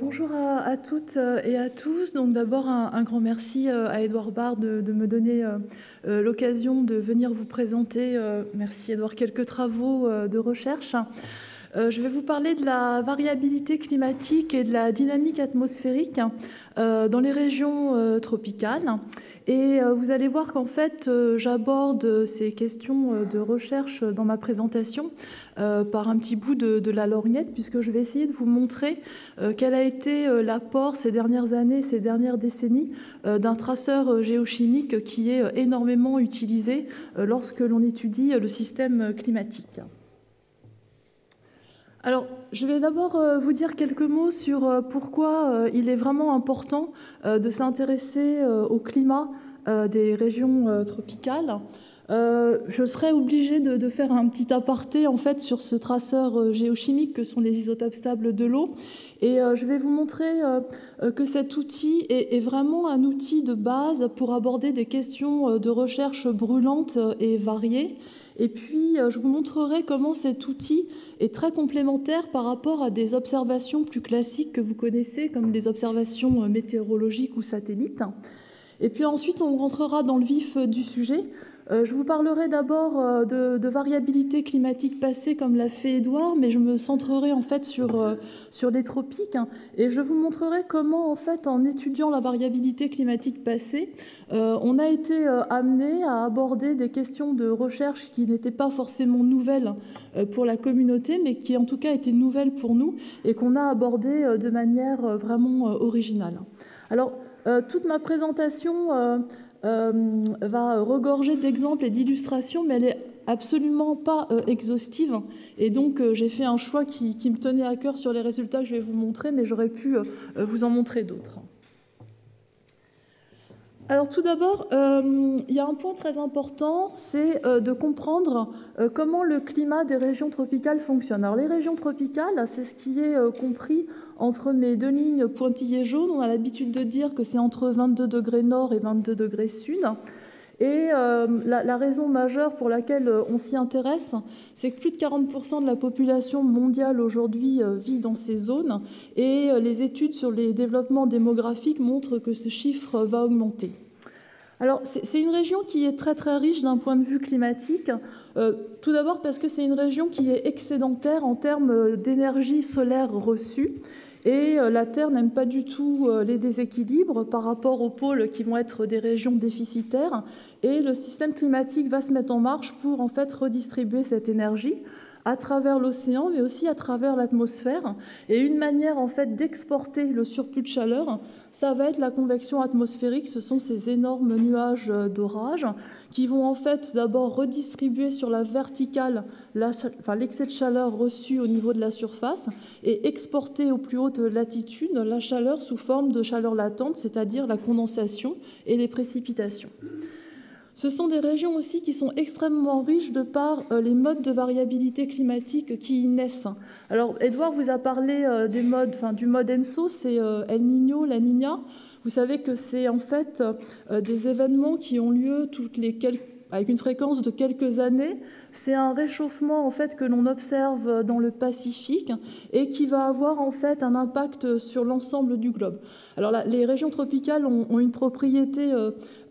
Bonjour à toutes et à tous. Donc d'abord un grand merci à Édouard Barre de me donner l'occasion de venir vous présenter, merci Édouard, quelques travaux de recherche. Je vais vous parler de la variabilité climatique et de la dynamique atmosphérique dans les régions tropicales. Et vous allez voir qu'en fait, j'aborde ces questions de recherche dans ma présentation par un petit bout de la lorgnette, puisque je vais essayer de vous montrer quel a été l'apport ces dernières années, ces dernières décennies, d'un traceur géochimique qui est énormément utilisé lorsque l'on étudie le système climatique. Alors, je vais d'abord vous dire quelques mots sur pourquoi il est vraiment important de s'intéresser au climat des régions tropicales. Je serais obligée de faire un petit aparté en fait sur ce traceur géochimique que sont les isotopes stables de l'eau. Et je vais vous montrer que cet outil est vraiment un outil de base pour aborder des questions de recherche brûlantes et variées. Et puis, je vous montrerai comment cet outil est très complémentaire par rapport à des observations plus classiques que vous connaissez, comme des observations météorologiques ou satellites. Et puis ensuite, on rentrera dans le vif du sujet. Je vous parlerai d'abord de variabilité climatique passée, comme l'a fait Édouard, mais je me centrerai en fait sur les tropiques. Et je vous montrerai comment, en fait, en étudiant la variabilité climatique passée, on a été amené à aborder des questions de recherche qui n'étaient pas forcément nouvelles pour la communauté, mais qui en tout cas étaient nouvelles pour nous et qu'on a abordées de manière vraiment originale. Alors, toute ma présentation va regorger d'exemples et d'illustrations, mais elle n'est absolument pas exhaustive. Et donc, j'ai fait un choix qui me tenait à cœur sur les résultats que je vais vous montrer, mais j'aurais pu vous en montrer d'autres. Alors tout d'abord, il y a un point très important, c'est de comprendre comment le climat des régions tropicales fonctionne. Alors les régions tropicales, c'est ce qui est compris entre mes deux lignes pointillées jaunes. On a l'habitude de dire que c'est entre 22 degrés nord et 22 degrés sud. Et la raison majeure pour laquelle on s'y intéresse, c'est que plus de 40% de la population mondiale aujourd'hui vit dans ces zones et les études sur les développements démographiques montrent que ce chiffre va augmenter. Alors, c'est une région qui est très très riche d'un point de vue climatique. Tout d'abord parce que c'est une région qui est excédentaire en termes d'énergie solaire reçue. Et la Terre n'aime pas du tout les déséquilibres par rapport aux pôles qui vont être des régions déficitaires. Et le système climatique va se mettre en marche pour en fait redistribuer cette énergie à travers l'océan, mais aussi à travers l'atmosphère. Et une manière en fait d'exporter le surplus de chaleur, ça va être la convection atmosphérique. Ce sont ces énormes nuages d'orage qui vont en fait d'abord redistribuer sur la verticale l'excès de chaleur reçu au niveau de la surface et exporter aux plus hautes latitudes la chaleur sous forme de chaleur latente, c'est-à-dire la condensation et les précipitations. Ce sont des régions aussi qui sont extrêmement riches de par les modes de variabilité climatique qui y naissent. Alors, Édouard vous a parlé du mode ENSO, c'est El Niño, La Niña. Vous savez que c'est en fait des événements qui ont lieu avec une fréquence de quelques années. C'est un réchauffement en fait que l'on observe dans le Pacifique et qui va avoir en fait un impact sur l'ensemble du globe. Alors là, les régions tropicales ont une propriété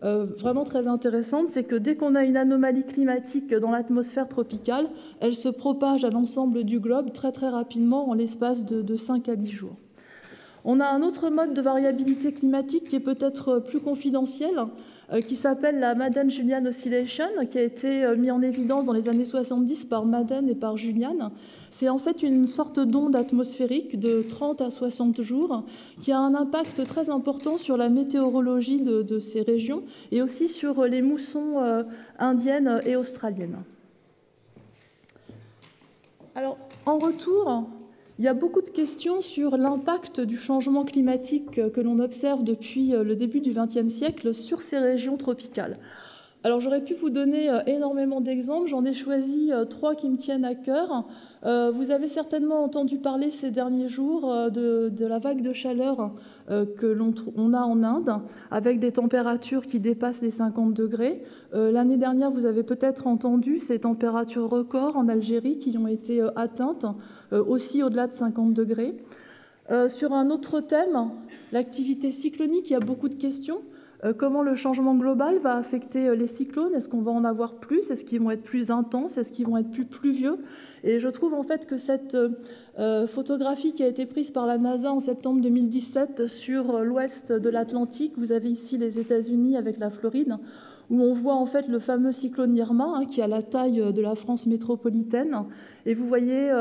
vraiment très intéressante, c'est que dès qu'on a une anomalie climatique dans l'atmosphère tropicale, elle se propage à l'ensemble du globe très très rapidement en l'espace de 5 à 10 jours. On a un autre mode de variabilité climatique qui est peut-être plus confidentiel, qui s'appelle la Madden-Julian Oscillation, qui a été mis en évidence dans les années 70 par Madden et par Julian. C'est en fait une sorte d'onde atmosphérique de 30 à 60 jours qui a un impact très important sur la météorologie de ces régions et aussi sur les moussons indiennes et australiennes. Alors, en retour, il y a beaucoup de questions sur l'impact du changement climatique que l'on observe depuis le début du XXe siècle sur ces régions tropicales. Alors j'aurais pu vous donner énormément d'exemples, j'en ai choisi 3 qui me tiennent à cœur. Vous avez certainement entendu parler ces derniers jours de la vague de chaleur que l'on a en Inde, avec des températures qui dépassent les 50 degrés. L'année dernière, vous avez peut-être entendu ces températures records en Algérie qui ont été atteintes aussi au-delà de 50 degrés. Sur un autre thème, l'activité cyclonique, il y a beaucoup de questions. Comment le changement global va affecter les cyclones? Est-ce qu'on va en avoir plus? Est-ce qu'ils vont être plus intenses? Est-ce qu'ils vont être plus pluvieux? Et je trouve en fait que cette photographie qui a été prise par la NASA en septembre 2017 sur l'ouest de l'Atlantique, vous avez ici les États-Unis avec la Floride, où on voit en fait le fameux cyclone Irma, qui a la taille de la France métropolitaine. Et vous voyez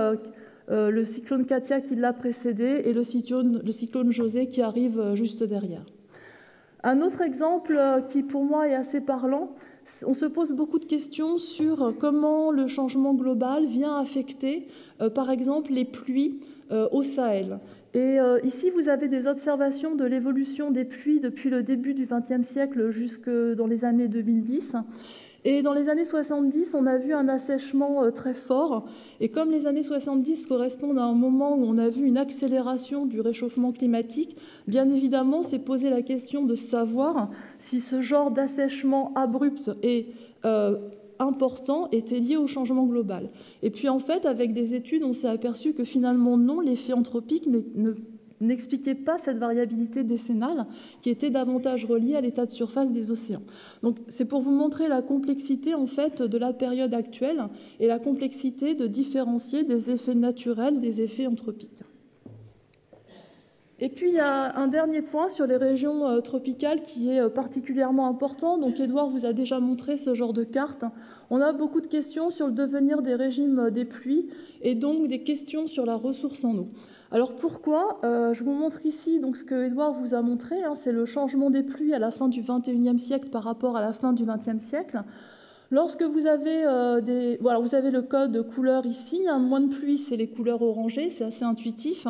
le cyclone Katia qui l'a précédé et le cyclone José qui arrive juste derrière. Un autre exemple qui pour moi est assez parlant, on se pose beaucoup de questions sur comment le changement global vient affecter par exemple les pluies au Sahel. Et ici vous avez des observations de l'évolution des pluies depuis le début du XXe siècle jusque dans les années 2010. Et dans les années 70, on a vu un assèchement très fort. Et comme les années 70 correspondent à un moment où on a vu une accélération du réchauffement climatique, bien évidemment, s'est posé la question de savoir si ce genre d'assèchement abrupt et important était lié au changement global. Et puis en fait, avec des études, on s'est aperçu que finalement non, l'effet anthropique n'expliquait pas cette variabilité décennale qui était davantage reliée à l'état de surface des océans. Donc c'est pour vous montrer la complexité en fait de la période actuelle et la complexité de différencier des effets naturels des effets anthropiques. Et puis il y a un dernier point sur les régions tropicales qui est particulièrement important. Donc Édouard vous a déjà montré ce genre de carte. On a beaucoup de questions sur le devenir des régimes des pluies et donc des questions sur la ressource en eau. Alors pourquoi je vous montre ici donc, ce que Édouard vous a montré, c'est le changement des pluies à la fin du XXIe siècle par rapport à la fin du XXe siècle. Lorsque vous avez, vous avez le code couleur ici, moins de pluie, c'est les couleurs orangées, c'est assez intuitif.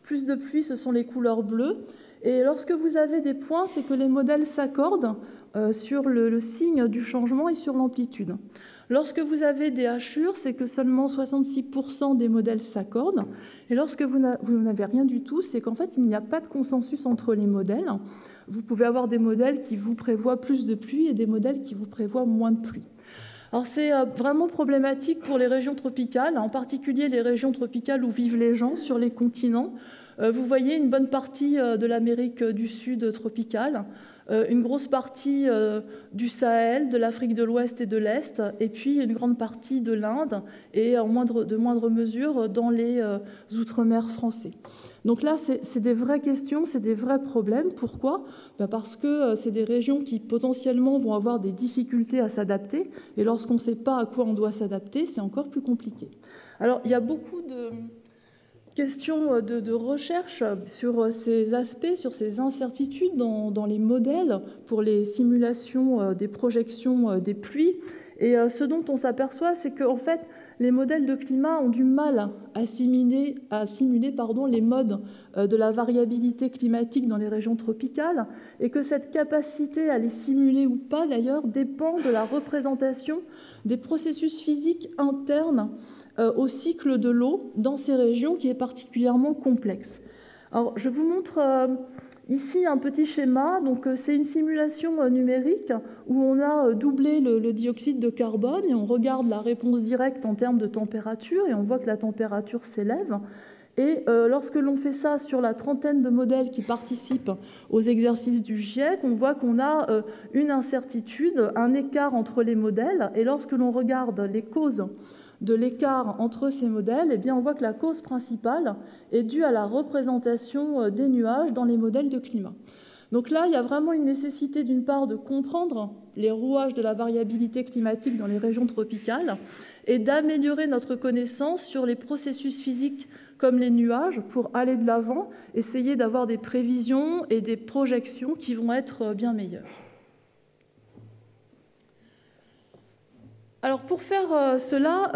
Plus de pluie, ce sont les couleurs bleues. Et lorsque vous avez des points, c'est que les modèles s'accordent sur le signe du changement et sur l'amplitude. Lorsque vous avez des hachures, c'est que seulement 66% des modèles s'accordent. Et lorsque vous n'avez rien du tout, c'est qu'en fait, il n'y a pas de consensus entre les modèles. Vous pouvez avoir des modèles qui vous prévoient plus de pluie et des modèles qui vous prévoient moins de pluie. Alors c'est vraiment problématique pour les régions tropicales, en particulier les régions tropicales où vivent les gens sur les continents. Vous voyez une bonne partie de l'Amérique du Sud tropicale, une grosse partie du Sahel, de l'Afrique de l'Ouest et de l'Est, et puis une grande partie de l'Inde et de moindre mesure dans les outre-mer français. Donc là, c'est des vraies questions, c'est des vrais problèmes. Pourquoi ? Parce que c'est des régions qui potentiellement vont avoir des difficultés à s'adapter, et lorsqu'on ne sait pas à quoi on doit s'adapter, c'est encore plus compliqué. Alors, il y a beaucoup de questions de recherche sur ces aspects, sur ces incertitudes dans les modèles pour les simulations des projections des pluies. Et ce dont on s'aperçoit, c'est qu'en fait, les modèles de climat ont du mal à simuler les modes de la variabilité climatique dans les régions tropicales et que cette capacité à les simuler ou pas, d'ailleurs, dépend de la représentation des processus physiques internes au cycle de l'eau dans ces régions qui est particulièrement complexe. Alors, je vous montre ici un petit schéma. Donc, c'est une simulation numérique où on a doublé le dioxyde de carbone et on regarde la réponse directe en termes de température et on voit que la température s'élève. Et lorsque l'on fait ça sur la trentaine de modèles qui participent aux exercices du GIEC, on voit qu'on a une incertitude, un écart entre les modèles. Et lorsque l'on regarde les causes de l'écart entre ces modèles, eh bien, on voit que la cause principale est due à la représentation des nuages dans les modèles de climat. Donc là, il y a vraiment une nécessité d'une part de comprendre les rouages de la variabilité climatique dans les régions tropicales et d'améliorer notre connaissance sur les processus physiques comme les nuages pour aller de l'avant, essayer d'avoir des prévisions et des projections qui vont être bien meilleures. Alors pour faire cela,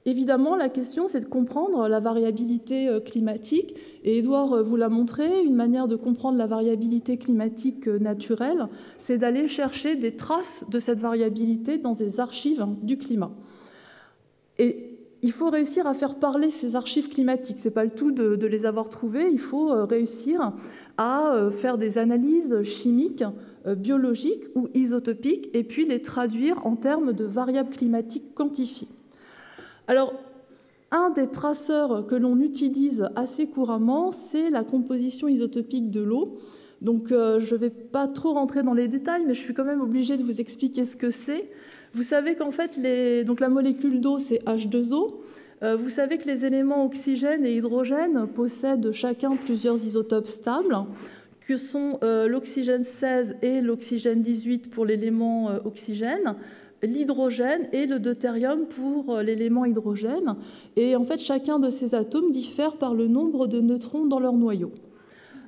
évidemment, la question, c'est de comprendre la variabilité climatique. Et Édouard vous l'a montré, une manière de comprendre la variabilité climatique naturelle, c'est d'aller chercher des traces de cette variabilité dans des archives du climat. Et il faut réussir à faire parler ces archives climatiques. Ce n'est pas le tout de les avoir trouvées, il faut réussir à faire des analyses chimiques, biologiques ou isotopiques, et puis les traduire en termes de variables climatiques quantifiées. Alors, Un des traceurs que l'on utilise assez couramment, c'est la composition isotopique de l'eau. Donc, je ne vais pas trop rentrer dans les détails, mais je suis quand même obligée de vous expliquer ce que c'est. Vous savez qu'en fait, donc la molécule d'eau, c'est H2O. Vous savez que les éléments oxygène et hydrogène possèdent chacun plusieurs isotopes stables, que sont l'oxygène 16 et l'oxygène 18 pour l'élément oxygène, l'hydrogène et le deutérium pour l'élément hydrogène. Et en fait, chacun de ces atomes diffère par le nombre de neutrons dans leur noyau.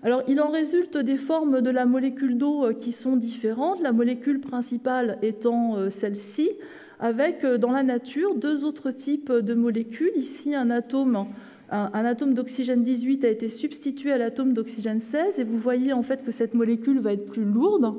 Alors, il en résulte des formes de la molécule d'eau qui sont différentes, la molécule principale étant celle-ci, avec dans la nature deux autres types de molécules. Ici, un atome d'oxygène 18 a été substitué à l'atome d'oxygène 16, et vous voyez en fait que cette molécule va être plus lourde.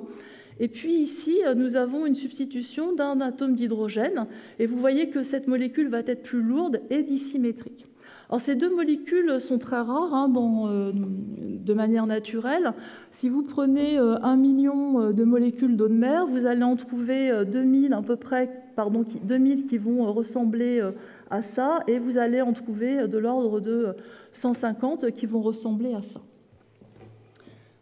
Et puis ici, nous avons une substitution d'un atome d'hydrogène, et vous voyez que cette molécule va être plus lourde et dissymétrique. Alors, ces deux molécules sont très rares de manière naturelle. Si vous prenez 1 million de molécules d'eau de mer, vous allez en trouver 2000 à peu près, 2000 qui vont ressembler à ça, et vous allez en trouver de l'ordre de 150 qui vont ressembler à ça.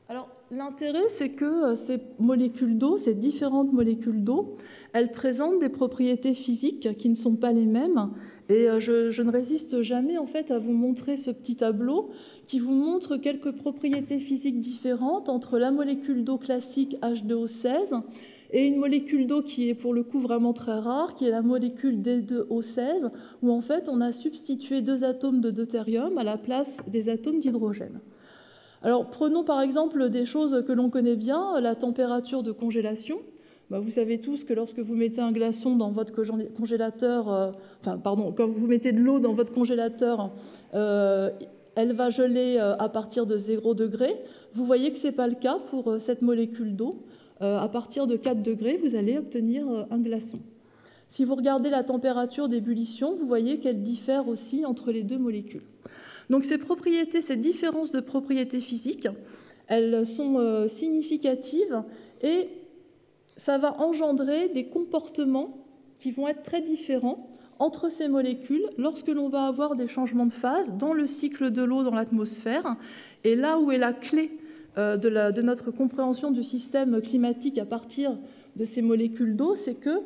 Alors, l'intérêt, c'est que ces molécules d'eau, ces différentes molécules d'eau, elles présentent des propriétés physiques qui ne sont pas les mêmes. Et je ne résiste jamais en fait à vous montrer ce petit tableau qui vous montre quelques propriétés physiques différentes entre la molécule d'eau classique H2O16 et une molécule d'eau qui est pour le coup vraiment très rare, qui est la molécule D2O16, où en fait on a substitué deux atomes de deutérium à la place des atomes d'hydrogène. Alors prenons par exemple des choses que l'on connaît bien, la température de congélation. Vous savez tous que lorsque vous mettez un glaçon dans votre congélateur, quand vous mettez de l'eau dans votre congélateur, elle va geler à partir de 0 degré. Vous voyez que ce n'est pas le cas pour cette molécule d'eau. À partir de 4 degrés, vous allez obtenir un glaçon. Si vous regardez la température d'ébullition, vous voyez qu'elle diffère aussi entre les deux molécules. Donc ces différences de propriétés physiques, elles sont significatives et ça va engendrer des comportements qui vont être très différents entre ces molécules lorsque l'on va avoir des changements de phase dans le cycle de l'eau dans l'atmosphère. Et là où est la clé de notre compréhension du système climatique à partir de ces molécules d'eau, c'est que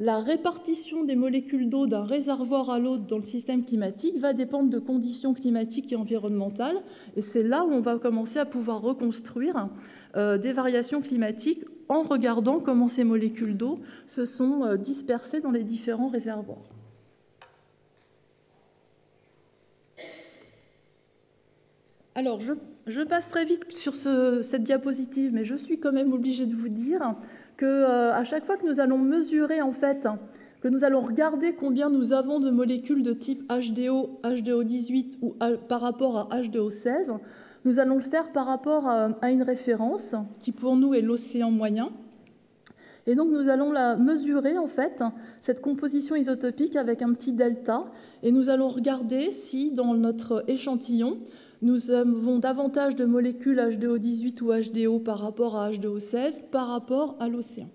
la répartition des molécules d'eau d'un réservoir à l'autre dans le système climatique va dépendre de conditions climatiques et environnementales. Et c'est là où on va commencer à pouvoir reconstruire des variations climatiques en regardant comment ces molécules d'eau se sont dispersées dans les différents réservoirs. Alors, je passe très vite sur cette diapositive, mais je suis quand même obligée de vous dire qu'à chaque fois que nous allons mesurer, en fait, que nous allons regarder combien nous avons de molécules de type HDO, HDO18 ou par rapport à H2O16, nous allons le faire par rapport à une référence qui, pour nous, est l'océan moyen. Et donc, nous allons la mesurer, en fait, cette composition isotopique avec un petit delta. Et nous allons regarder si, dans notre échantillon, nous avons davantage de molécules HDO18 ou HDO par rapport à H2O16 par rapport à l'océan.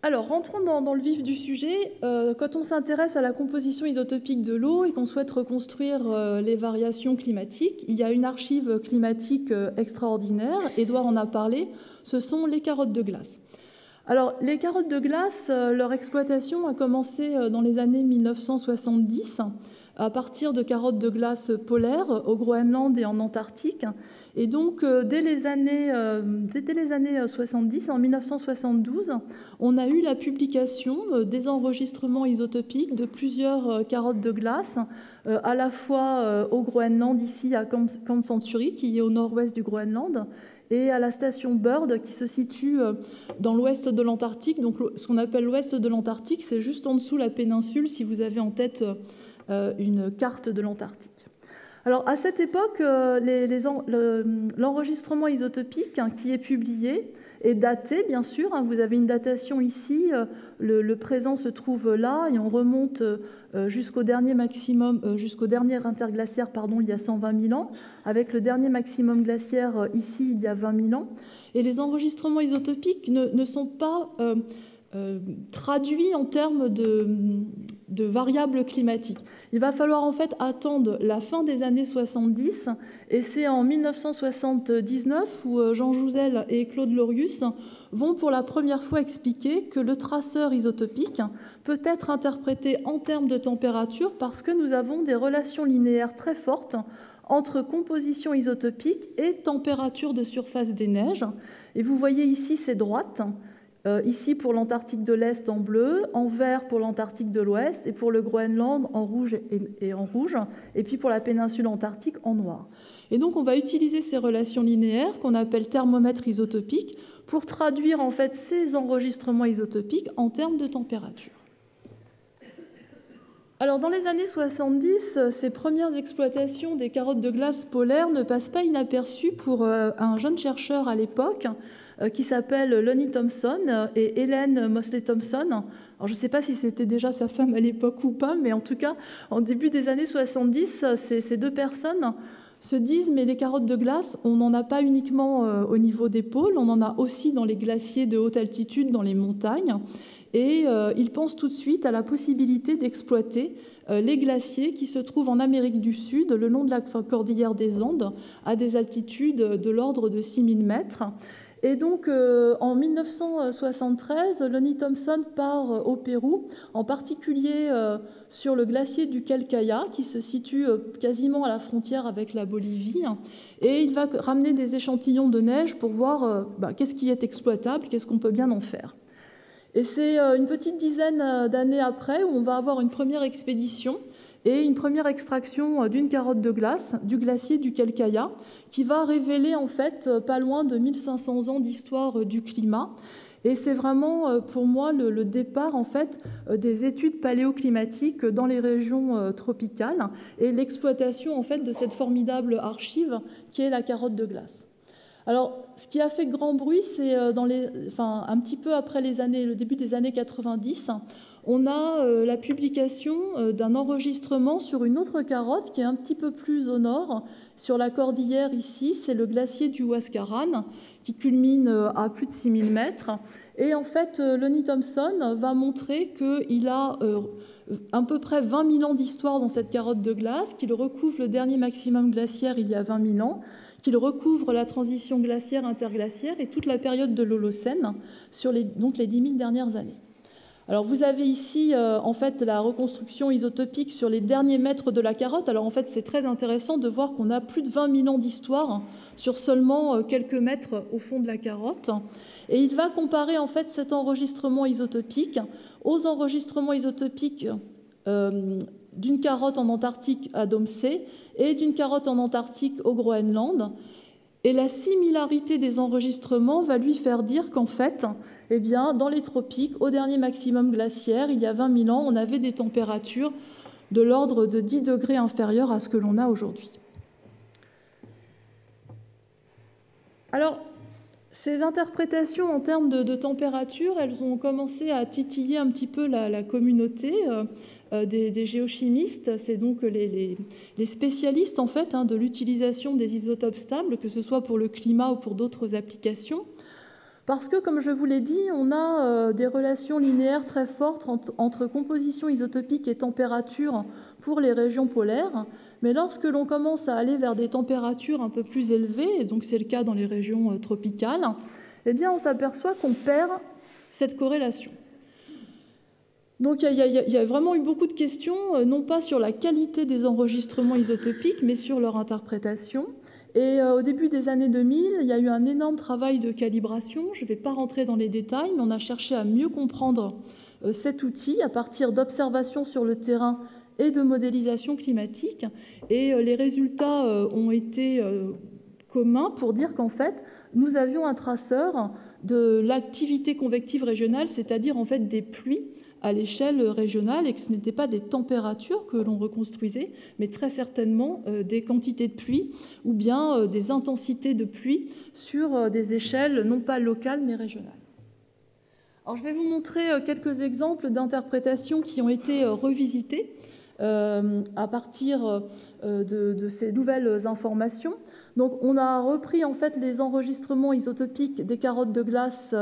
Alors, rentrons dans le vif du sujet. Quand on s'intéresse à la composition isotopique de l'eau et qu'on souhaite reconstruire les variations climatiques, il y a une archive climatique extraordinaire, Édouard en a parlé, ce sont les carottes de glace. Alors, les carottes de glace, leur exploitation a commencé dans les années 1970, à partir de carottes de glace polaires au Groenland et en Antarctique. Et donc, dès les années 70, en 1972, on a eu la publication des enregistrements isotopiques de plusieurs carottes de glace, à la fois au Groenland, ici à Camp Century, qui est au nord-ouest du Groenland, et à la station Bird, qui se situe dans l'ouest de l'Antarctique. Donc, ce qu'on appelle l'ouest de l'Antarctique, c'est juste en dessous la péninsule, si vous avez en tête une carte de l'Antarctique. Alors, à cette époque, l'enregistrement isotopique qui est publié est daté, bien sûr. Vous avez une datation ici, le présent se trouve là, et on remonte jusqu'au dernier interglaciaire, il y a 120 000 ans, avec le dernier maximum glaciaire ici, il y a 20 000 ans. Et les enregistrements isotopiques ne sont pas traduit en termes de variables climatiques. Il va falloir en fait attendre la fin des années 70, et c'est en 1979 où Jean Jouzel et Claude Lorius vont pour la première fois expliquer que le traceur isotopique peut être interprété en termes de température parce que nous avons des relations linéaires très fortes entre composition isotopique et température de surface des neiges. Et vous voyez ici ces droites, ici pour l'Antarctique de l'Est en bleu, en vert pour l'Antarctique de l'Ouest et pour le Groenland en rouge et en rouge, et puis pour la péninsule antarctique en noir. Et donc on va utiliser ces relations linéaires qu'on appelle thermomètres isotopiques pour traduire en fait ces enregistrements isotopiques en termes de température. Alors, dans les années 70, ces premières exploitations des carottes de glace polaires ne passent pas inaperçues pour un jeune chercheur à l'époque qui s'appelle Lonnie Thompson et Helen Mosley Thompson. Alors, je ne sais pas si c'était déjà sa femme à l'époque ou pas, mais en tout cas, en début des années 70, ces deux personnes se disent « mais les carottes de glace, on n'en a pas uniquement au niveau des pôles, on en a aussi dans les glaciers de haute altitude, dans les montagnes ». Et ils pensent tout de suite à la possibilité d'exploiter les glaciers qui se trouvent en Amérique du Sud, le long de la cordillère des Andes, à des altitudes de l'ordre de 6000 mètres. Et donc, en 1973, Lonnie Thompson part au Pérou, en particulier sur le glacier du Calcaya, qui se situe quasiment à la frontière avec la Bolivie. Et il va ramener des échantillons de neige pour voir qu'est-ce qui est exploitable, qu'est-ce qu'on peut bien en faire. Et c'est une petite dizaine d'années après où on va avoir une première expédition et une première extraction d'une carotte de glace du glacier du Calcaya qui va révéler en fait pas loin de 1500 ans d'histoire du climat. Et c'est vraiment pour moi le départ en fait des études paléoclimatiques dans les régions tropicales et l'exploitation en fait de cette formidable archive qui est la carotte de glace. Alors, ce qui a fait grand bruit, c'est un petit peu après le début des années 90, on a la publication d'un enregistrement sur une autre carotte qui est un petit peu plus au nord, sur la cordillère ici, c'est le glacier du Huascarán, qui culmine à plus de 6000 mètres. Et en fait, Lonnie Thompson va montrer qu'il a à peu près 20 000 ans d'histoire dans cette carotte de glace, qu'il recouvre le dernier maximum glaciaire il y a 20 000 ans, qu'il recouvre la transition glaciaire-interglaciaire et toute la période de l'Holocène sur les 10 000 dernières années. Alors vous avez ici en fait la reconstruction isotopique sur les derniers mètres de la carotte. Alors en fait c'est très intéressant de voir qu'on a plus de 20 000 ans d'histoire sur seulement quelques mètres au fond de la carotte. Et il va comparer en fait cet enregistrement isotopique aux enregistrements isotopiques d'une carotte en Antarctique à Domsé et d'une carotte en Antarctique au Groenland. Et la similarité des enregistrements va lui faire dire qu'en fait, eh bien, dans les tropiques, au dernier maximum glaciaire, il y a 20 000 ans, on avait des températures de l'ordre de 10 degrés inférieures à ce que l'on a aujourd'hui. Alors, ces interprétations en termes de température, elles ont commencé à titiller un petit peu la communauté des géochimistes. C'est donc les spécialistes en fait, de l'utilisation des isotopes stables, que ce soit pour le climat ou pour d'autres applications. Parce que, comme je vous l'ai dit, on a des relations linéaires très fortes entre composition isotopique et température pour les régions polaires. Mais lorsque l'on commence à aller vers des températures un peu plus élevées, et donc c'est le cas dans les régions tropicales, eh bien on s'aperçoit qu'on perd cette corrélation. Donc il y a vraiment eu beaucoup de questions, non pas sur la qualité des enregistrements isotopiques, mais sur leur interprétation. Et au début des années 2000, il y a eu un énorme travail de calibration. Je ne vais pas rentrer dans les détails, mais on a cherché à mieux comprendre cet outil à partir d'observations sur le terrain et de modélisation climatique. Et les résultats ont été communs pour dire qu'en fait, nous avions un traceur de l'activité convective régionale, c'est-à-dire en fait des pluies à l'échelle régionale, et que ce n'étaient pas des températures que l'on reconstruisait, mais très certainement des quantités de pluie ou bien des intensités de pluie sur des échelles non pas locales mais régionales. Alors, je vais vous montrer quelques exemples d'interprétations qui ont été revisitées à partir de ces nouvelles informations. Donc, on a repris en fait les enregistrements isotopiques des carottes de glace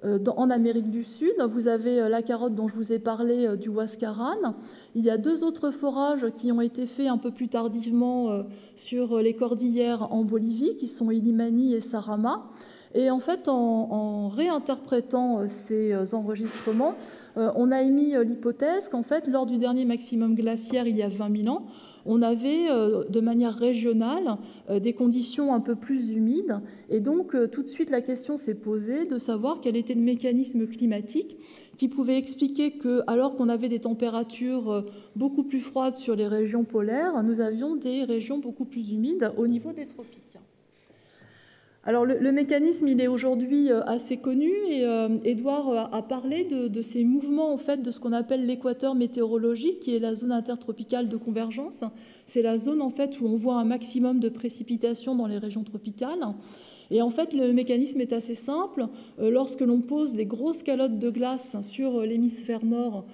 en Amérique du Sud. Vous avez la carotte dont je vous ai parlé du Huascarán. Il y a 2 autres forages qui ont été faits un peu plus tardivement sur les cordillères en Bolivie, qui sont Illimani et Sarama. Et en fait, en réinterprétant ces enregistrements, on a émis l'hypothèse qu'en fait, lors du dernier maximum glaciaire, il y a 20 000 ans, on avait de manière régionale des conditions un peu plus humides. Et donc, tout de suite, la question s'est posée de savoir quel était le mécanisme climatique qui pouvait expliquer que, alors qu'on avait des températures beaucoup plus froides sur les régions polaires, nous avions des régions beaucoup plus humides au niveau des tropiques. Alors, le mécanisme, il est aujourd'hui assez connu et Édouard a parlé de ces mouvements, en fait, de ce qu'on appelle l'équateur météorologique, qui est la zone intertropicale de convergence. C'est la zone, en fait, où on voit un maximum de précipitations dans les régions tropicales. Et en fait, le mécanisme est assez simple. Lorsque l'on pose des grosses calottes de glace sur l'hémisphère nord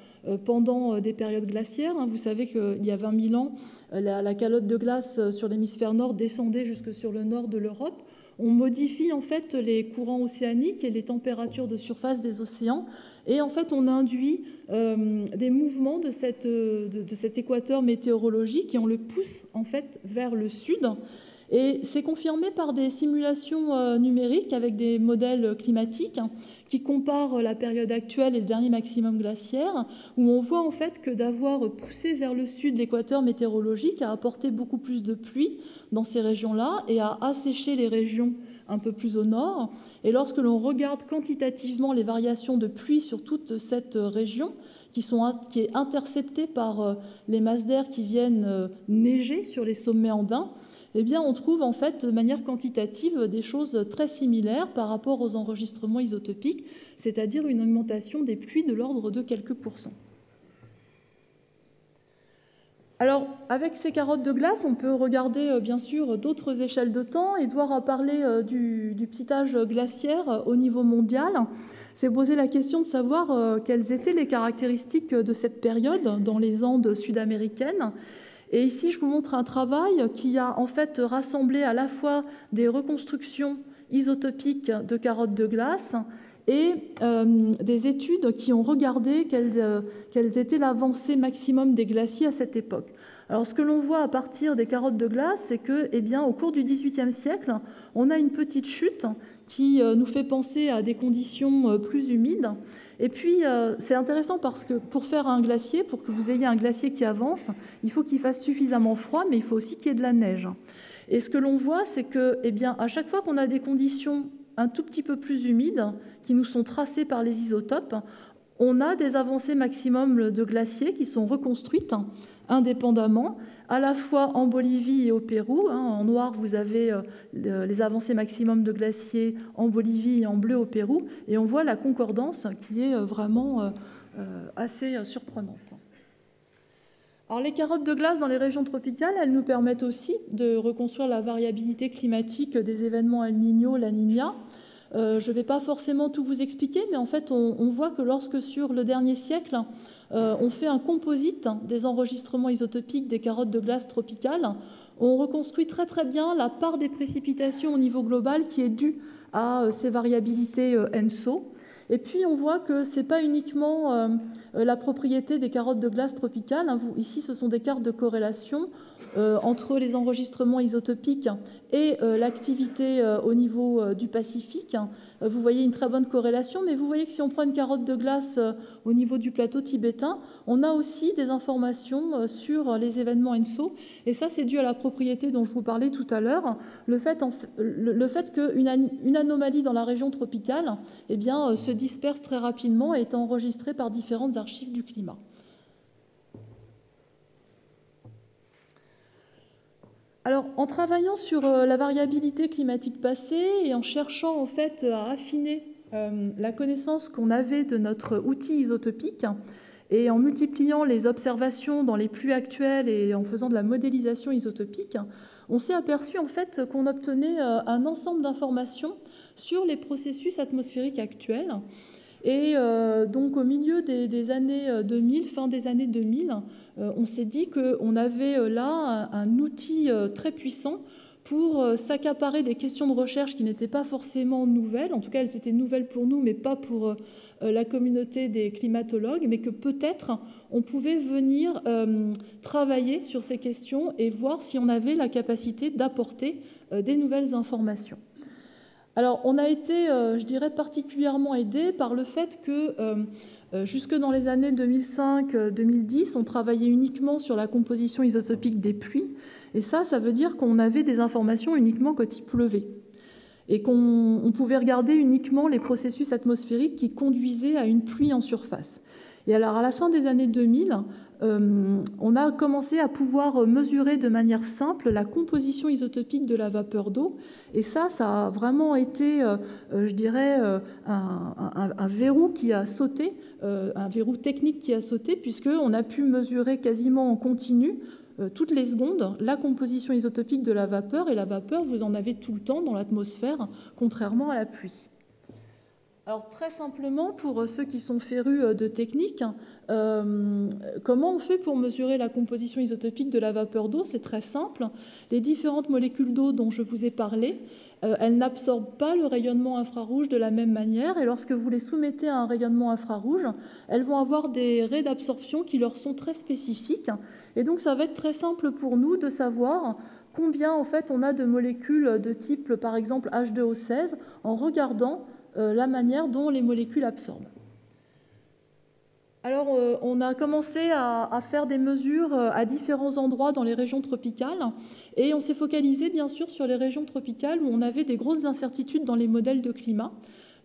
pendant des périodes glaciaires, vous savez qu'il y a 20 000 ans, la calotte de glace sur l'hémisphère nord descendait jusque sur le nord de l'Europe. On modifie en fait les courants océaniques et les températures de surface des océans et en fait on induit des mouvements de cet équateur météorologique et on le pousse en fait vers le sud. Et c'est confirmé par des simulations numériques avec des modèles climatiques qui comparent la période actuelle et le dernier maximum glaciaire, où on voit en fait que d'avoir poussé vers le sud l'équateur météorologique a apporté beaucoup plus de pluie dans ces régions-là et a asséché les régions un peu plus au nord. Et lorsque l'on regarde quantitativement les variations de pluie sur toute cette région, qui est interceptée par les masses d'air qui viennent neiger sur les sommets andins, eh bien, on trouve en fait de manière quantitative des choses très similaires par rapport aux enregistrements isotopiques, c'est-à-dire une augmentation des pluies de l'ordre de quelques pourcents. Alors, avec ces carottes de glace, on peut regarder bien sûr d'autres échelles de temps. Édouard a parlé du petit âge glaciaire au niveau mondial. C'est posé la question de savoir quelles étaient les caractéristiques de cette période dans les Andes sud-américaines. Et ici, je vous montre un travail qui a en fait rassemblé à la fois des reconstructions isotopiques de carottes de glace et des études qui ont regardé quelles étaient l'avancée maximum des glaciers à cette époque. Alors, ce que l'on voit à partir des carottes de glace, c'est que, eh bien, au cours du XVIIIe siècle, on a une petite chute qui nous fait penser à des conditions plus humides. Et puis, c'est intéressant parce que pour faire un glacier, pour que vous ayez un glacier qui avance, il faut qu'il fasse suffisamment froid, mais il faut aussi qu'il y ait de la neige. Et ce que l'on voit, c'est que, eh bien, à chaque fois qu'on a des conditions un tout petit peu plus humides, qui nous sont tracées par les isotopes, on a des avancées maximum de glaciers qui sont reconstruites indépendamment, à la fois en Bolivie et au Pérou. En noir, vous avez les avancées maximum de glaciers en Bolivie et en bleu au Pérou. Et on voit la concordance qui est vraiment assez surprenante. Alors, les carottes de glace dans les régions tropicales, elles nous permettent aussi de reconstruire la variabilité climatique des événements El Niño, La Niña. Je ne vais pas forcément tout vous expliquer, mais en fait, on voit que lorsque sur le dernier siècle, on fait un composite des enregistrements isotopiques des carottes de glace tropicales, on reconstruit très très bien la part des précipitations au niveau global qui est due à ces variabilités ENSO. Et puis on voit que ce n'est pas uniquement la propriété des carottes de glace tropicales. Ici, ce sont des cartes de corrélation entre les enregistrements isotopiques et l'activité au niveau du Pacifique. Vous voyez une très bonne corrélation, mais vous voyez que si on prend une carotte de glace au niveau du plateau tibétain, on a aussi des informations sur les événements ENSO. Et ça, c'est dû à la propriété dont je vous parlais tout à l'heure, le fait qu'une anomalie dans la région tropicale eh bien, se disperse très rapidement et est enregistrée par différentes archives du climat. Alors, en travaillant sur la variabilité climatique passée et en cherchant en fait à affiner la connaissance qu'on avait de notre outil isotopique et en multipliant les observations dans les pluies actuelles et en faisant de la modélisation isotopique, on s'est aperçu en fait qu'on obtenait un ensemble d'informations sur les processus atmosphériques actuels. Et donc au milieu des années 2000, fin des années 2000, on s'est dit qu'on avait là un outil très puissant pour s'accaparer des questions de recherche qui n'étaient pas forcément nouvelles. En tout cas, elles étaient nouvelles pour nous, mais pas pour la communauté des climatologues, mais que peut-être on pouvait venir travailler sur ces questions et voir si on avait la capacité d'apporter des nouvelles informations. Alors, on a été, je dirais, particulièrement aidé par le fait que jusque dans les années 2005-2010, on travaillait uniquement sur la composition isotopique des pluies. Et ça veut dire qu'on avait des informations uniquement quand il pleuvait. Et qu'on pouvait regarder uniquement les processus atmosphériques qui conduisaient à une pluie en surface. Et alors, à la fin des années 2000, on a commencé à pouvoir mesurer de manière simple la composition isotopique de la vapeur d'eau. Et ça a vraiment été, je dirais, un verrou qui a sauté, un verrou technique qui a sauté, puisqu'on a pu mesurer quasiment en continu, toutes les secondes, la composition isotopique de la vapeur. Et la vapeur, vous en avez tout le temps dans l'atmosphère, contrairement à la pluie. Alors très simplement, pour ceux qui sont férus de technique, comment on fait pour mesurer la composition isotopique de la vapeur d'eau? C'est très simple. Les différentes molécules d'eau dont je vous ai parlé, elles n'absorbent pas le rayonnement infrarouge de la même manière, et lorsque vous les soumettez à un rayonnement infrarouge, elles vont avoir des raies d'absorption qui leur sont très spécifiques. Et donc ça va être très simple pour nous de savoir combien en fait on a de molécules de type par exemple H2O16 en regardant la manière dont les molécules absorbent. Alors, on a commencé à faire des mesures à différents endroits dans les régions tropicales et on s'est focalisé bien sûr sur les régions tropicales où on avait des grosses incertitudes dans les modèles de climat.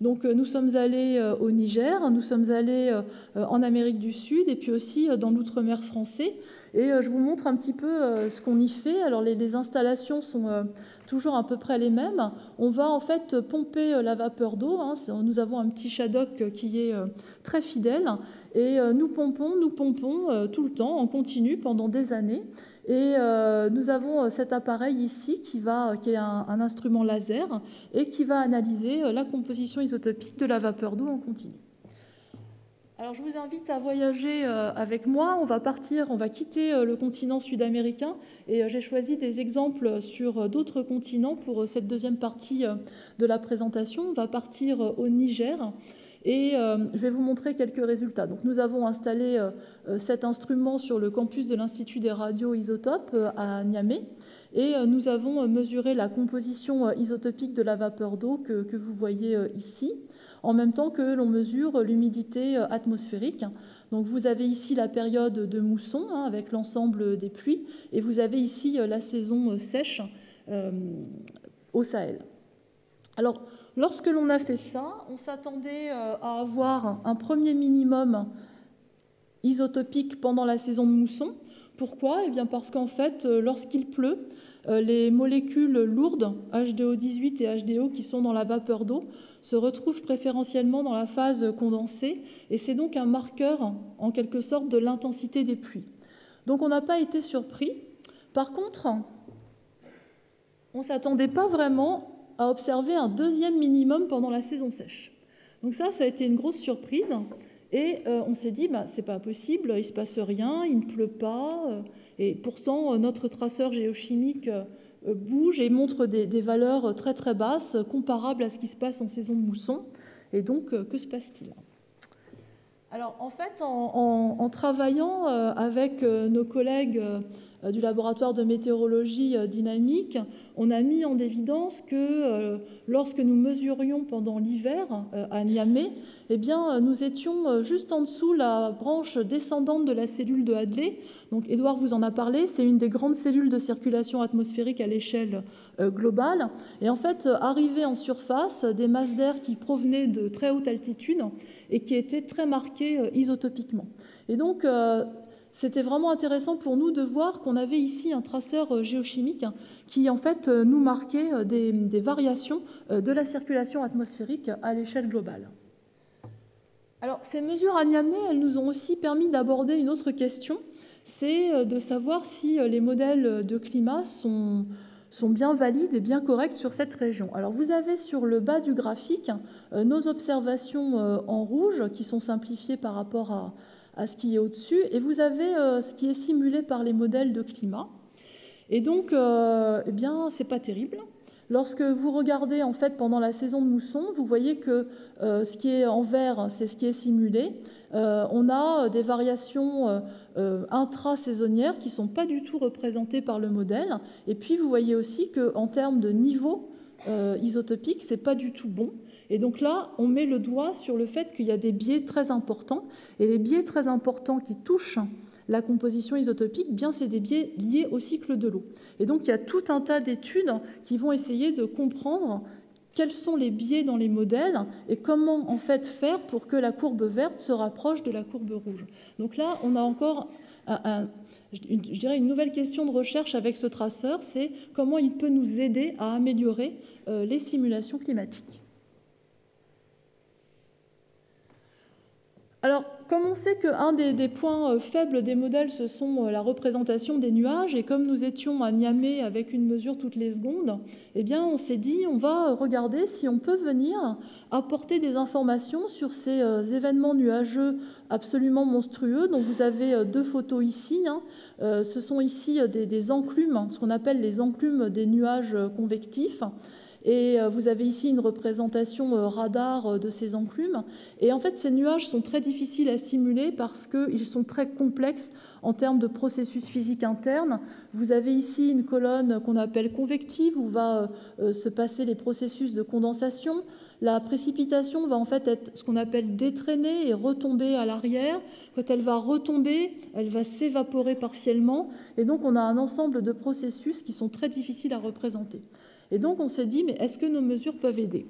Donc, nous sommes allés au Niger, nous sommes allés en Amérique du Sud et puis aussi dans l'outre-mer français. Et je vous montre un petit peu ce qu'on y fait. Alors, les installations sont toujours à peu près les mêmes. On va en fait pomper la vapeur d'eau. Nous avons un petit shadok qui est très fidèle. Et nous pompons tout le temps, en continu, pendant des années. Et nous avons cet appareil ici qui est un instrument laser et qui va analyser la composition isotopique de la vapeur d'eau en continu. Alors je vous invite à voyager avec moi. On va quitter le continent sud-américain et j'ai choisi des exemples sur d'autres continents pour cette deuxième partie de la présentation. On va partir au Niger. Et je vais vous montrer quelques résultats. Donc, nous avons installé cet instrument sur le campus de l'Institut des radioisotopes à Niamey. Et nous avons mesuré la composition isotopique de la vapeur d'eau que vous voyez ici, en même temps que l'on mesure l'humidité atmosphérique. Donc, vous avez ici la période de mousson avec l'ensemble des pluies. Et vous avez ici la saison sèche au Sahel. Alors, lorsque l'on a fait ça, on s'attendait à avoir un premier minimum isotopique pendant la saison de mousson. Pourquoi? Eh bien parce qu'en fait, lorsqu'il pleut, les molécules lourdes, H2O18 et HDO, qui sont dans la vapeur d'eau, se retrouvent préférentiellement dans la phase condensée. Et c'est donc un marqueur, en quelque sorte, de l'intensité des pluies. Donc on n'a pas été surpris. Par contre, on ne s'attendait pas vraiment à observer un deuxième minimum pendant la saison sèche. Donc ça a été une grosse surprise. Et on s'est dit, c'est pas possible, il ne se passe rien, il ne pleut pas. Et pourtant, notre traceur géochimique bouge et montre des valeurs très très basses, comparables à ce qui se passe en saison de mousson. Et donc, que se passe-t-il? Alors, en fait, en travaillant avec nos collègues du laboratoire de météorologie dynamique, on a mis en évidence que lorsque nous mesurions pendant l'hiver à Niamey, eh bien, nous étions juste en dessous la branche descendante de la cellule de Hadley. Donc, Édouard vous en a parlé, c'est une des grandes cellules de circulation atmosphérique à l'échelle globale. Et en fait, arrivaient en surface des masses d'air qui provenaient de très haute altitude et qui étaient très marquées isotopiquement. Et donc, c'était vraiment intéressant pour nous de voir qu'on avait ici un traceur géochimique qui, en fait, nous marquait des variations de la circulation atmosphérique à l'échelle globale. Alors, ces mesures à Niamey, elles nous ont aussi permis d'aborder une autre question, c'est de savoir si les modèles de climat sont bien valides et bien corrects sur cette région. Alors, vous avez sur le bas du graphique nos observations en rouge qui sont simplifiées par rapport à ce qui est au-dessus, et vous avez ce qui est simulé par les modèles de climat. Et donc, eh bien, c'est pas terrible. Lorsque vous regardez en fait pendant la saison de mousson, vous voyez que ce qui est en vert, c'est ce qui est simulé. On a des variations intra-saisonnières qui ne sont pas du tout représentées par le modèle. Et puis vous voyez aussi qu'en termes de niveau isotopique, ce n'est pas du tout bon. Et donc là, on met le doigt sur le fait qu'il y a des biais très importants. Et les biais très importants qui touchent la composition isotopique, bien c'est des biais liés au cycle de l'eau. Et donc il y a tout un tas d'études qui vont essayer de comprendre quels sont les biais dans les modèles et comment en fait faire pour que la courbe verte se rapproche de la courbe rouge. Donc là, on a encore je dirais une nouvelle question de recherche avec ce traceur, c'est comment il peut nous aider à améliorer les simulations climatiques. Alors, comme on sait qu'un des points faibles des modèles, ce sont la représentation des nuages, et comme nous étions à Niamey avec une mesure toutes les secondes, eh bien, on s'est dit, on va regarder si on peut venir apporter des informations sur ces événements nuageux absolument monstrueux. Donc, vous avez deux photos ici. Ce sont ici des enclumes, ce qu'on appelle les enclumes des nuages convectifs. Et vous avez ici une représentation radar de ces enclumes. Et en fait, ces nuages sont très difficiles à simuler parce qu'ils sont très complexes en termes de processus physiques internes. Vous avez ici une colonne qu'on appelle convective où va se passer les processus de condensation. La précipitation va en fait être ce qu'on appelle détraînée et retomber à l'arrière. Quand elle va retomber, elle va s'évaporer partiellement. Et donc, on a un ensemble de processus qui sont très difficiles à représenter. Et donc, on s'est dit, mais est-ce que nos mesures peuvent aider?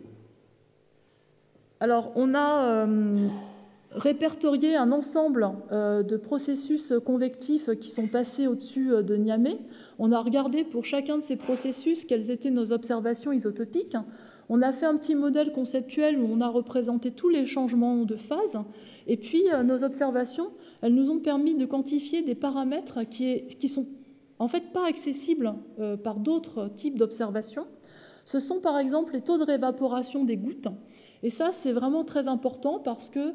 Alors, on a répertorié un ensemble de processus convectifs qui sont passés au-dessus de Niamey. On a regardé pour chacun de ces processus quelles étaient nos observations isotopiques. On a fait un petit modèle conceptuel où on a représenté tous les changements de phase. Et puis, nos observations, elles nous ont permis de quantifier des paramètres qui sont en fait pas accessibles par d'autres types d'observations. Ce sont par exemple les taux de réévaporation des gouttes. Et ça, c'est vraiment très important parce que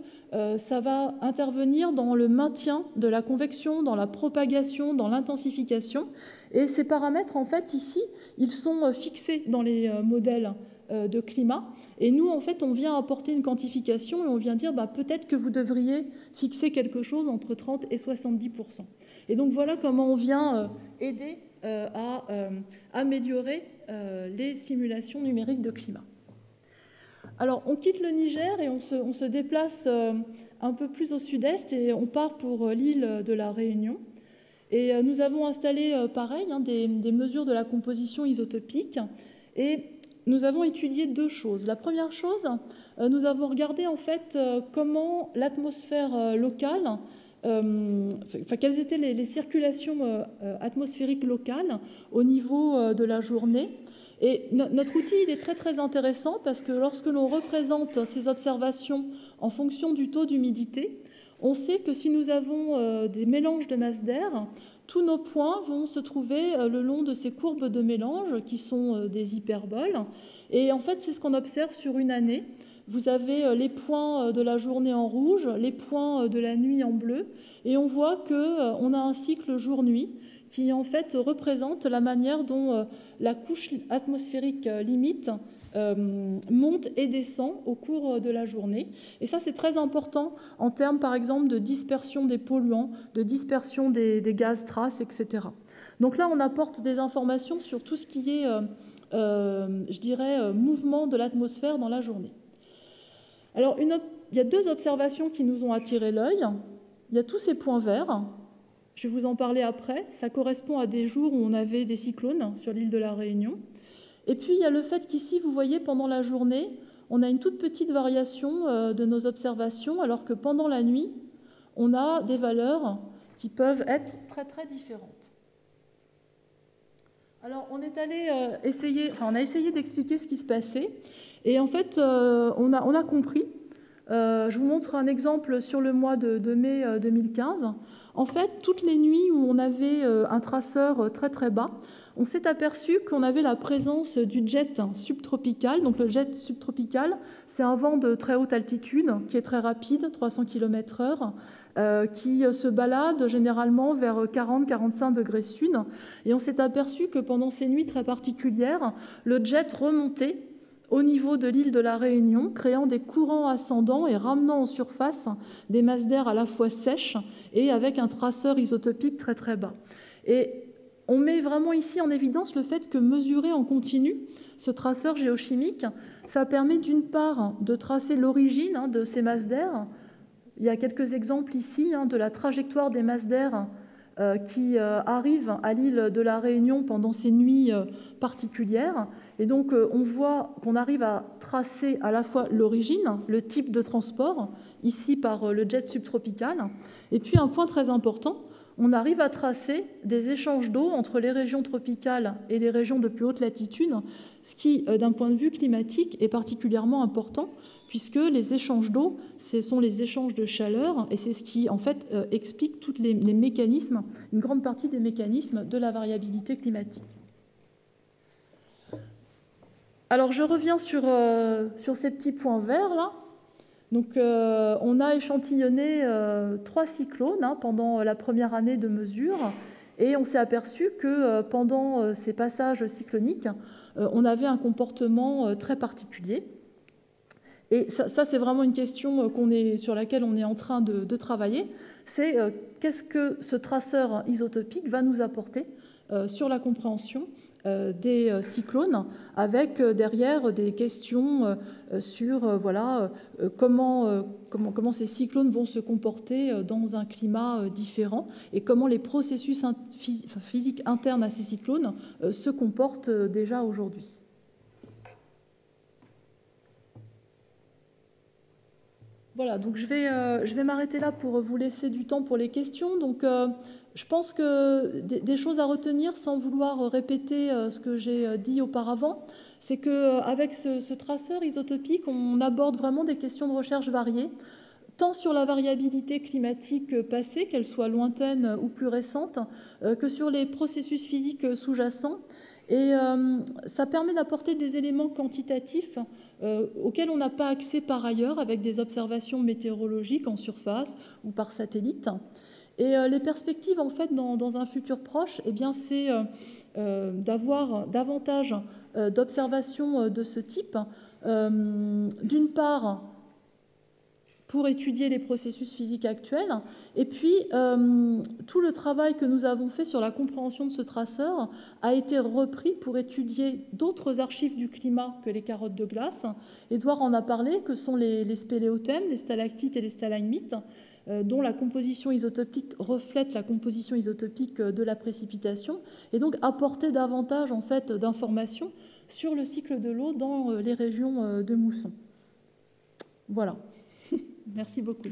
ça va intervenir dans le maintien de la convection, dans la propagation, dans l'intensification. Et ces paramètres, en fait, ici, ils sont fixés dans les modèles de climat. Et nous, en fait, on vient apporter une quantification et on vient dire peut-être que vous devriez fixer quelque chose entre 30 et 70%. Et donc, voilà comment on vient aider à améliorer les simulations numériques de climat. Alors, on quitte le Niger et on se déplace un peu plus au sud-est et on part pour l'île de la Réunion. Et nous avons installé, pareil, des mesures de la composition isotopique et nous avons étudié deux choses. La première chose, nous avons regardé en fait comment l'atmosphère locale, quelles étaient les circulations atmosphériques locales au niveau de la journée. Et notre outil, il est très très intéressant parce que lorsque l'on représente ces observations en fonction du taux d'humidité, on sait que si nous avons des mélanges de masse d'air, tous nos points vont se trouver le long de ces courbes de mélange qui sont des hyperboles. Et en fait, c'est ce qu'on observe sur une année. Vous avez les points de la journée en rouge, les points de la nuit en bleu, et on voit qu'on a un cycle jour-nuit qui en fait représente la manière dont la couche atmosphérique limite monte et descend au cours de la journée. Et ça, c'est très important en termes, par exemple, de dispersion des polluants, de dispersion des gaz traces, etc. Donc là, on apporte des informations sur tout ce qui est, je dirais, mouvement de l'atmosphère dans la journée. Alors, il y a deux observations qui nous ont attiré l'œil. Il y a tous ces points verts. Je vais vous en parler après. Ça correspond à des jours où on avait des cyclones sur l'île de la Réunion. Et puis, il y a le fait qu'ici, vous voyez, pendant la journée, on a une toute petite variation de nos observations, alors que pendant la nuit, on a des valeurs qui peuvent être très, très différentes. Alors, on a essayé d'expliquer ce qui se passait. Et en fait, on a compris. Je vous montre un exemple sur le mois de mai 2015. En fait, toutes les nuits où on avait un traceur très très bas, on s'est aperçu qu'on avait la présence du jet subtropical. Donc le jet subtropical, c'est un vent de très haute altitude qui est très rapide, 300 km/h, qui se balade généralement vers 40-45 degrés sud. Et on s'est aperçu que pendant ces nuits très particulières, le jet remontait au niveau de l'île de la Réunion, créant des courants ascendants et ramenant en surface des masses d'air à la fois sèches et avec un traceur isotopique très très bas. Et on met vraiment ici en évidence le fait que mesurer en continu ce traceur géochimique, ça permet d'une part de tracer l'origine de ces masses d'air. Il y a quelques exemples ici de la trajectoire des masses d'air qui arrivent à l'île de la Réunion pendant ces nuits particulières. Et donc, on voit qu'on arrive à tracer à la fois l'origine, le type de transport, ici par le jet subtropical, et puis un point très important, on arrive à tracer des échanges d'eau entre les régions tropicales et les régions de plus haute latitude, ce qui, d'un point de vue climatique, est particulièrement important, puisque les échanges d'eau, ce sont les échanges de chaleur, et c'est ce qui, en fait, explique tous les mécanismes, une grande partie des mécanismes de la variabilité climatique. Alors, je reviens sur ces petits points verts, là. Donc, on a échantillonné 3 cyclones pendant la première année de mesure, et on s'est aperçu que pendant ces passages cycloniques, on avait un comportement très particulier. Et ça c'est vraiment une question sur laquelle on est en train de travailler, c'est qu'est-ce que ce traceur isotopique va nous apporter sur la compréhension des cyclones, avec derrière des questions sur comment ces cyclones vont se comporter dans un climat différent et comment les processus physiques internes à ces cyclones se comportent déjà aujourd'hui. Voilà, donc je vais m'arrêter là pour vous laisser du temps pour les questions. Donc, je pense que des choses à retenir, sans vouloir répéter ce que j'ai dit auparavant, c'est qu'avec ce traceur isotopique, on aborde vraiment des questions de recherche variées, tant sur la variabilité climatique passée, qu'elle soit lointaine ou plus récente, que sur les processus physiques sous-jacents. Et ça permet d'apporter des éléments quantitatifs auxquels on n'a pas accès par ailleurs avec des observations météorologiques en surface ou par satellite. Et les perspectives, en fait, dans un futur proche, eh bien, c'est d'avoir davantage d'observations de ce type. D'une part, pour étudier les processus physiques actuels. Et puis, tout le travail que nous avons fait sur la compréhension de ce traceur a été repris pour étudier d'autres archives du climat que les carottes de glace. Édouard en a parlé, que sont les spéléothèmes, les stalactites et les stalagmites, dont la composition isotopique reflète la composition isotopique de la précipitation, et donc apporter davantage en fait, d'informations sur le cycle de l'eau dans les régions de mousson. Voilà. Merci beaucoup.